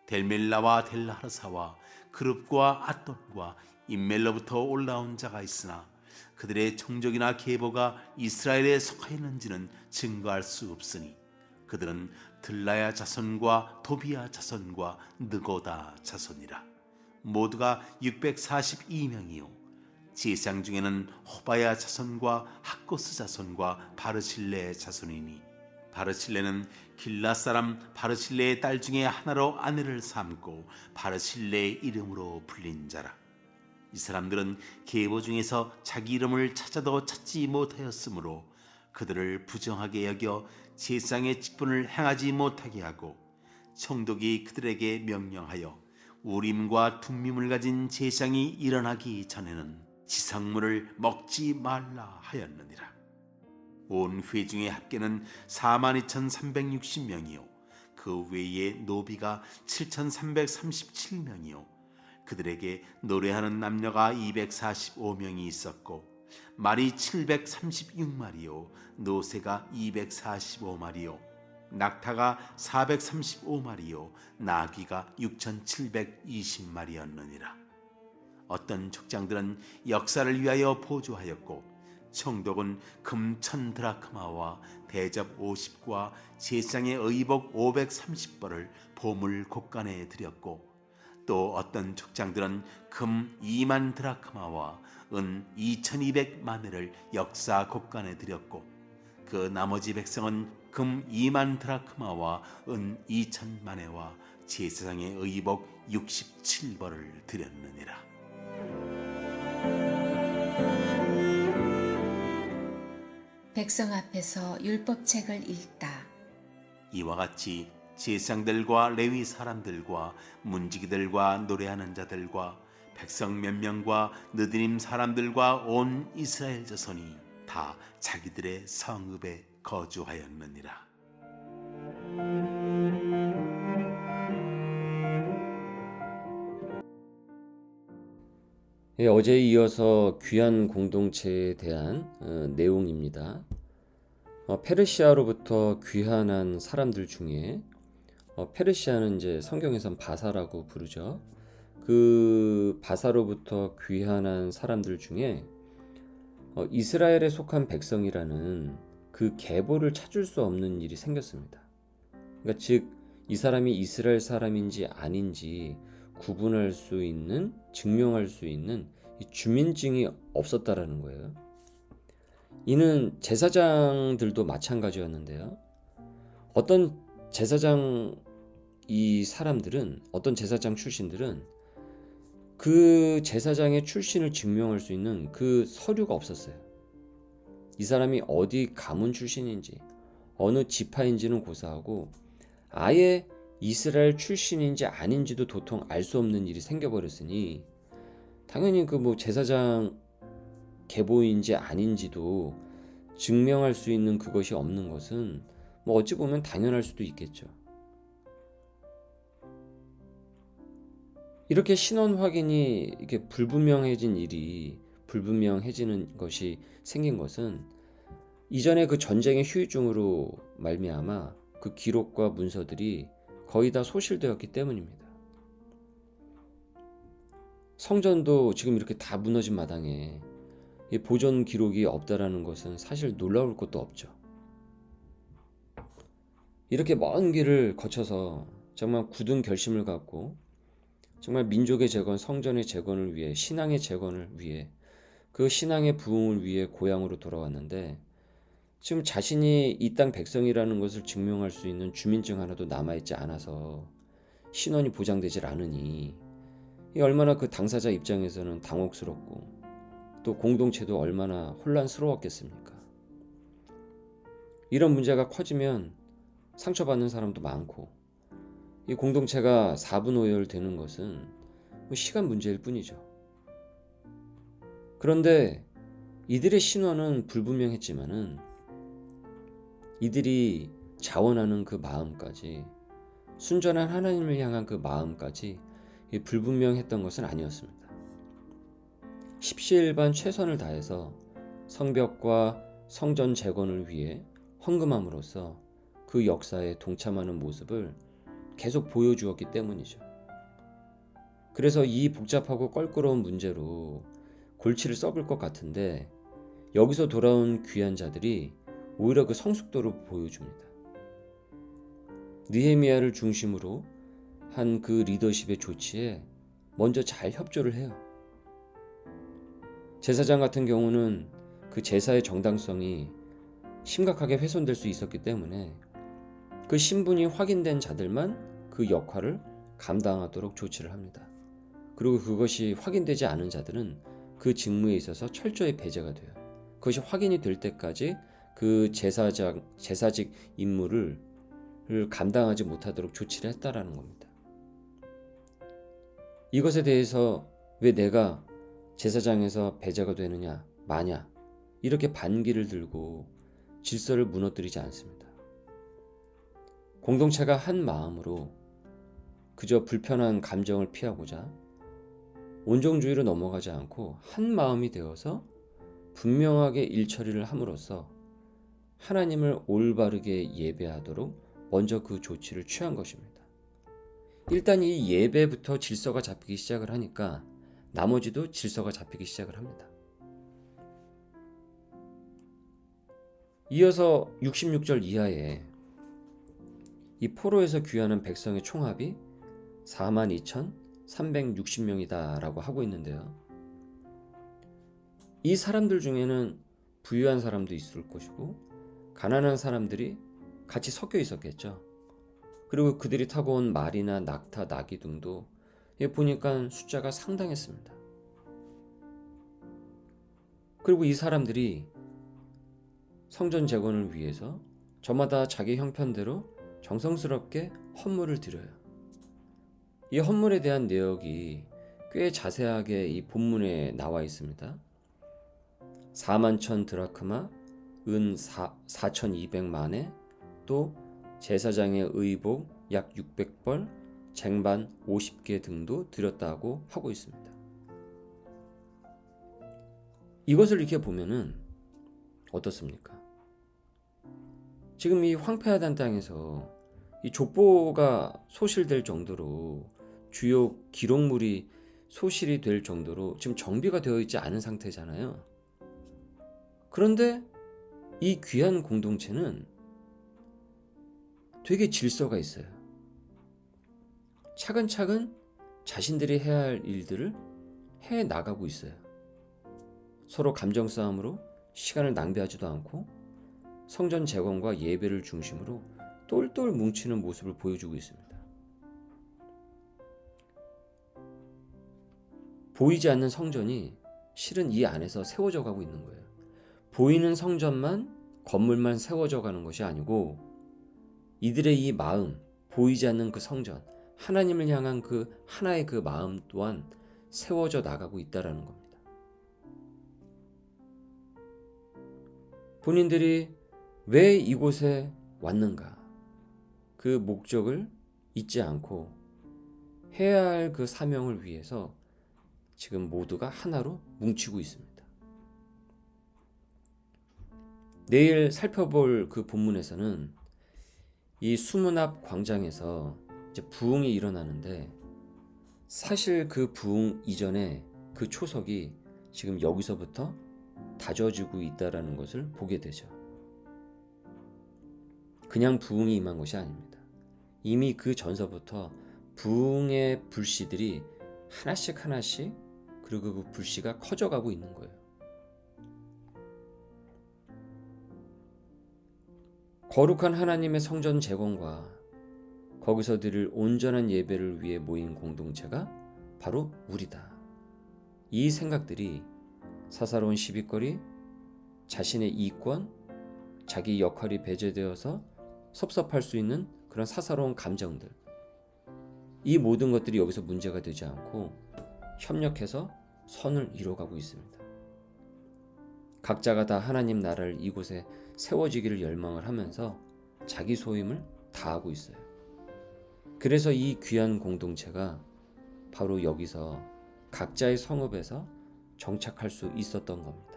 델멜라와 델하르사와 그룹과 앗돈과 임멜로부터 올라온 자가 있으나 그들의 총적이나 계보가 이스라엘에 속하였는지는 증거할 수 없으니 그들은 들라야 자손과 도비야 자손과 느고다 자손이라. 모두가 642명이요 제사장 중에는 호바야 자손과 학고스 자손과 바르실레 자손이니 바르실레는 길라 사람 바르실레의 딸 중에 하나로 아내를 삼고 바르실레의 이름으로 불린 자라. 이 사람들은 계보 중에서 자기 이름을 찾아도 찾지 못하였으므로 그들을 부정하게 여겨 제사장의 직분을 행하지 못하게 하고 총독이 그들에게 명령하여 우림과 툼밈을 가진 제사장이 일어나기 전에는 지상물을 먹지 말라 하였느니라. 온 회중의 합계는 42,360명이요 그 외에 노비가 7,337명이요 그들에게 노래하는 남녀가 245명이 있었고 말이 736마리요 노새가 245마리요 낙타가 435마리요 나귀가 6,720마리였느니라. 어떤 족장들은 역사를 위하여 보조하였고 총독은 금 1,000드라크마와 대접 50과 제사장의 의복 530벌을 보물 곡간에 드렸고 또 어떤 족장들은 금 2만 드라크마와 은 2,200마네를 역사 곡간에 드렸고 그 나머지 백성은 금 2만 드라크마와 은 2,000마네와 제사장의 의복 67벌을 드렸느니라. 백성 앞에서 율법책을 읽다. 이와 같이 제사장들과 레위 사람들과 문지기들과 노래하는 자들과 백성 몇 명과 느드림 사람들과 온 이스라엘 자손이 다 자기들의 성읍에 거주하였느니라. 어제에 이어서 귀한 공동체에 대한 내용입니다. 페르시아로부터 귀환한 사람들 중에 페르시아는 이제 성경에선 바사라고 부르죠. 그 바사로부터 귀환한 사람들 중에 이스라엘에 속한 백성이라는 그 계보를 찾을 수 없는 일이 생겼습니다. 그러니까 즉 이 사람이 이스라엘 사람인지 아닌지 구분할 수 있는, 증명할 수 있는 이 주민증이 없었다라는 거예요. 이는 제사장들도 마찬가지였는데요. 어떤 제사장 어떤 제사장 출신들은 그 제사장의 출신을 증명할 수 있는 그 서류가 없었어요. 이 사람이 어디 가문 출신인지 어느 지파인지는 고사하고 아예 이스라엘 출신인지 아닌지도 도통 알 수 없는 일이 생겨버렸으니 당연히 그 제사장 계보인지 아닌지도 증명할 수 있는 그것이 없는 것은 어찌 보면 당연할 수도 있겠죠. 이렇게 신원 확인이 이렇게 불분명해지는 것이 생긴 것은 이전에 그 전쟁의 후유증으로 말미암아 그 기록과 문서들이 거의 다 소실되었기 때문입니다. 성전도 지금 이렇게 다 무너진 마당에 보존 기록이 없다라는 것은 사실 놀라울 것도 없죠. 이렇게 먼 길을 거쳐서 정말 굳은 결심을 갖고 정말 민족의 재건, 성전의 재건을 위해, 신앙의 재건을 위해, 그 신앙의 부흥을 위해 고향으로 돌아왔는데 지금 자신이 이 땅 백성이라는 것을 증명할 수 있는 주민증 하나도 남아있지 않아서 신원이 보장되질 않으니 얼마나 그 당사자 입장에서는 당혹스럽고 또 공동체도 얼마나 혼란스러웠겠습니까? 이런 문제가 커지면 상처받는 사람도 많고 이 공동체가 4분오열되는 것은 시간 문제일 뿐이죠. 그런데 이들의 신원은 불분명했지만은 이들이 자원하는 그 마음까지, 순전한 하나님을 향한 그 마음까지 불분명했던 것은 아니었습니다. 십시일반 최선을 다해서 성벽과 성전 재건을 위해 헌금함으로써 그 역사에 동참하는 모습을 계속 보여주었기 때문이죠. 그래서 이 복잡하고 껄끄러운 문제로 골치를 썩을 것 같은데 여기서 돌아온 귀한 자들이 오히려 그 성숙도를 보여줍니다. 느헤미야를 중심으로 한 그 리더십의 조치에 먼저 잘 협조를 해요. 제사장 같은 경우는 그 제사의 정당성이 심각하게 훼손될 수 있었기 때문에 그 신분이 확인된 자들만 그 역할을 감당하도록 조치를 합니다. 그리고 그것이 확인되지 않은 자들은 그 직무에 있어서 철저히 배제가 돼요. 그것이 확인이 될 때까지 그 제사직 임무를 감당하지 못하도록 조치를 했다라는 겁니다. 이것에 대해서 왜 내가 제사장에서 배제가 되느냐, 마냐 이렇게 반기를 들고 질서를 무너뜨리지 않습니다. 공동체가 한 마음으로 그저 불편한 감정을 피하고자 온정주의로 넘어가지 않고 한 마음이 되어서 분명하게 일처리를 함으로써 하나님을 올바르게 예배하도록 먼저 그 조치를 취한 것입니다. 일단 이 예배부터 질서가 잡히기 시작을 하니까 나머지도 질서가 잡히기 시작을 합니다. 이어서 66절 이하에 이 포로에서 귀환한 백성의 총합이 42,360명이다 라고 하고 있는데요. 이 사람들 중에는 부유한 사람도 있을 것이고 가난한 사람들이 같이 섞여 있었겠죠. 그리고 그들이 타고 온 말이나 낙타, 나귀 등도 보니까 숫자가 상당했습니다. 그리고 이 사람들이 성전 재건을 위해서 저마다 자기 형편대로 정성스럽게 헌물을 드려요. 이 헌물에 대한 내역이 꽤 자세하게 이 본문에 나와 있습니다. 41,000 드라크마, 은 4,200만에, 또 제사장의 의복 약 600벌, 쟁반 50개 등도 드렸다고 하고 있습니다. 이것을 이렇게 보면은 어떻습니까? 지금 이 황폐하단 땅에서 이 족보가 소실될 정도로 주요 기록물이 소실이 될 정도로 지금 정비가 되어 있지 않은 상태잖아요. 그런데 이 귀한 공동체는 되게 질서가 있어요. 차근차근 자신들이 해야 할 일들을 해 나가고 있어요. 서로 감정 싸움으로 시간을 낭비하지도 않고 성전 재건과 예배를 중심으로 똘똘 뭉치는 모습을 보여주고 있습니다. 보이지 않는 성전이 실은 이 안에서 세워져 가고 있는 거예요. 보이는 성전만, 건물만 세워져 가는 것이 아니고 이들의 이 마음, 보이지 않는 그 성전, 하나님을 향한 그 하나의 그 마음 또한 세워져 나가고 있다는 겁니다. 본인들이 왜 이곳에 왔는가, 그 목적을 잊지 않고 해야 할 그 사명을 위해서 지금 모두가 하나로 뭉치고 있습니다. 내일 살펴볼 그 본문에서는 이 수문 앞 광장에서 이제 부흥이 일어나는데, 사실 그 부흥 이전에 그 초석이 지금 여기서부터 다져지고 있다라는 것을 보게 되죠. 그냥 부흥이 임한 것이 아닙니다. 이미 그 전서부터 부흥의 불씨들이 하나씩 하나씩, 그리고 그 불씨가 커져가고 있는 거예요. 거룩한 하나님의 성전 재건과 거기서 드릴 온전한 예배를 위해 모인 공동체가 바로 우리다. 이 생각들이 사사로운 시비거리, 자신의 이권, 자기 역할이 배제되어서 섭섭할 수 있는 그런 사사로운 감정들, 이 모든 것들이 여기서 문제가 되지 않고 협력해서 선을 이뤄가고 있습니다. 각자가 다 하나님 나라를 이곳에 세워지기를 열망을 하면서 자기 소임을 다하고 있어요. 그래서 이 귀한 공동체가 바로 여기서 각자의 성읍에서 정착할 수 있었던 겁니다.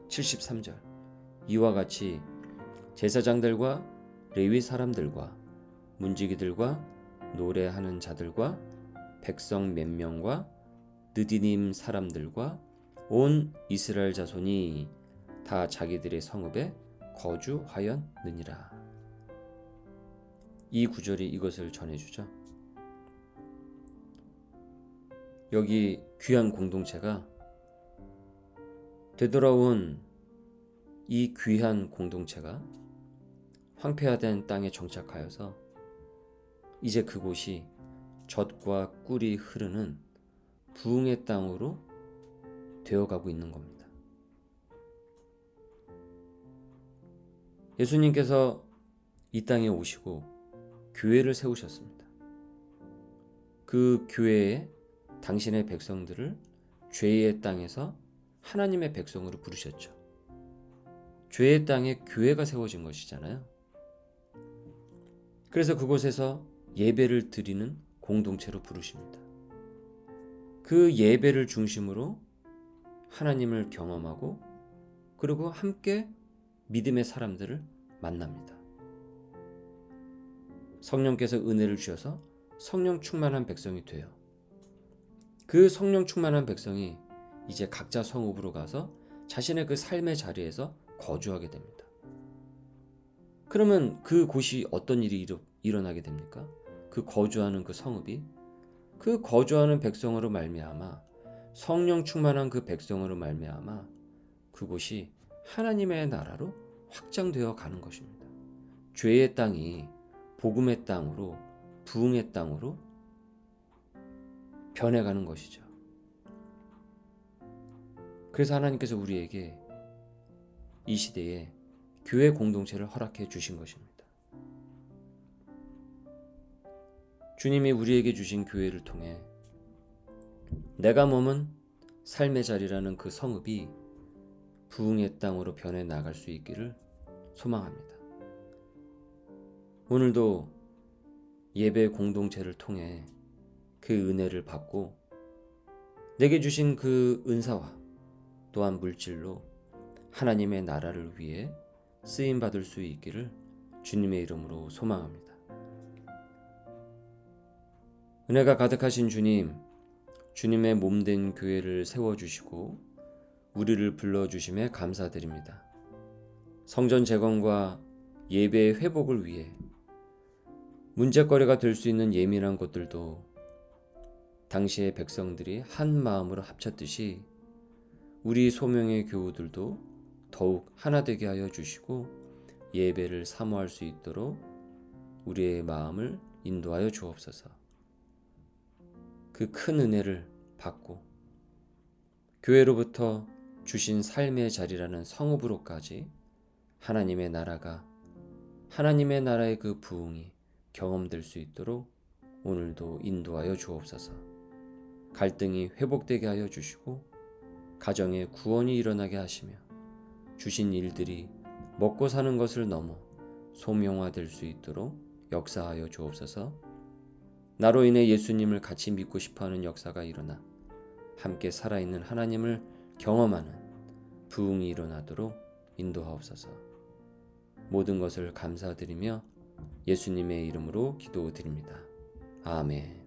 73절, 이와 같이 제사장들과 레위 사람들과 문지기들과 노래하는 자들과 백성 몇 명과 느디님 사람들과 온 이스라엘 자손이 다 자기들의 성읍에 거주하였느니라. 이 구절이 이것을 전해주죠. 여기 귀한 공동체가 되돌아온 이 귀한 공동체가 황폐화된 땅에 정착하여서 이제 그곳이 젖과 꿀이 흐르는 부흥의 땅으로 되어가고 있는 겁니다. 예수님께서 이 땅에 오시고 교회를 세우셨습니다. 그 교회에 당신의 백성들을 죄의 땅에서 하나님의 백성으로 부르셨죠. 죄의 땅에 교회가 세워진 것이잖아요. 그래서 그곳에서 예배를 드리는 공동체로 부르십니다. 그 예배를 중심으로 하나님을 경험하고 그리고 함께 믿음의 사람들을 만납니다. 성령께서 은혜를 주셔서 성령 충만한 백성이 돼요. 그 성령 충만한 백성이 이제 각자 성읍으로 가서 자신의 그 삶의 자리에서 거주하게 됩니다. 그러면 그 곳이 어떤 일이 일어나게 됩니까? 그 거주하는 그 성읍이 그 거주하는 백성으로 말미암아 성령 충만한 그 백성으로 말미암아 그곳이 하나님의 나라로 확장되어 가는 것입니다. 죄의 땅이 복음의 땅으로 부흥의 땅으로 변해가는 것이죠. 그래서 하나님께서 우리에게 이 시대에 교회 공동체를 허락해 주신 것입니다. 주님이 우리에게 주신 교회를 통해 내가 머문 삶의 자리라는 그 성읍이 부흥의 땅으로 변해 나갈 수 있기를 소망합니다. 오늘도 예배 공동체를 통해 그 은혜를 받고 내게 주신 그 은사와 또한 물질로 하나님의 나라를 위해 쓰임받을 수 있기를 주님의 이름으로 소망합니다. 은혜가 가득하신 주님, 주님의 몸된 교회를 세워주시고 우리를 불러주심에 감사드립니다. 성전 재건과 예배의 회복을 위해 문제거리가 될 수 있는 예민한 것들도 당시의 백성들이 한 마음으로 합쳤듯이 우리 소명의 교우들도 더욱 하나 되게 하여 주시고 예배를 사모할 수 있도록 우리의 마음을 인도하여 주옵소서. 그 큰 은혜를 받고 교회로부터 주신 삶의 자리라는 성읍으로까지 하나님의 나라가 하나님의 나라의 그 부흥이 경험될 수 있도록 오늘도 인도하여 주옵소서. 갈등이 회복되게 하여 주시고 가정에 구원이 일어나게 하시며 주신 일들이 먹고 사는 것을 넘어 소명화될 수 있도록 역사하여 주옵소서. 나로 인해 예수님을 같이 믿고 싶어하는 역사가 일어나 함께 살아있는 하나님을 경험하는 부흥이 일어나도록 인도하옵소서. 모든 것을 감사드리며 예수님의 이름으로 기도드립니다. 아멘.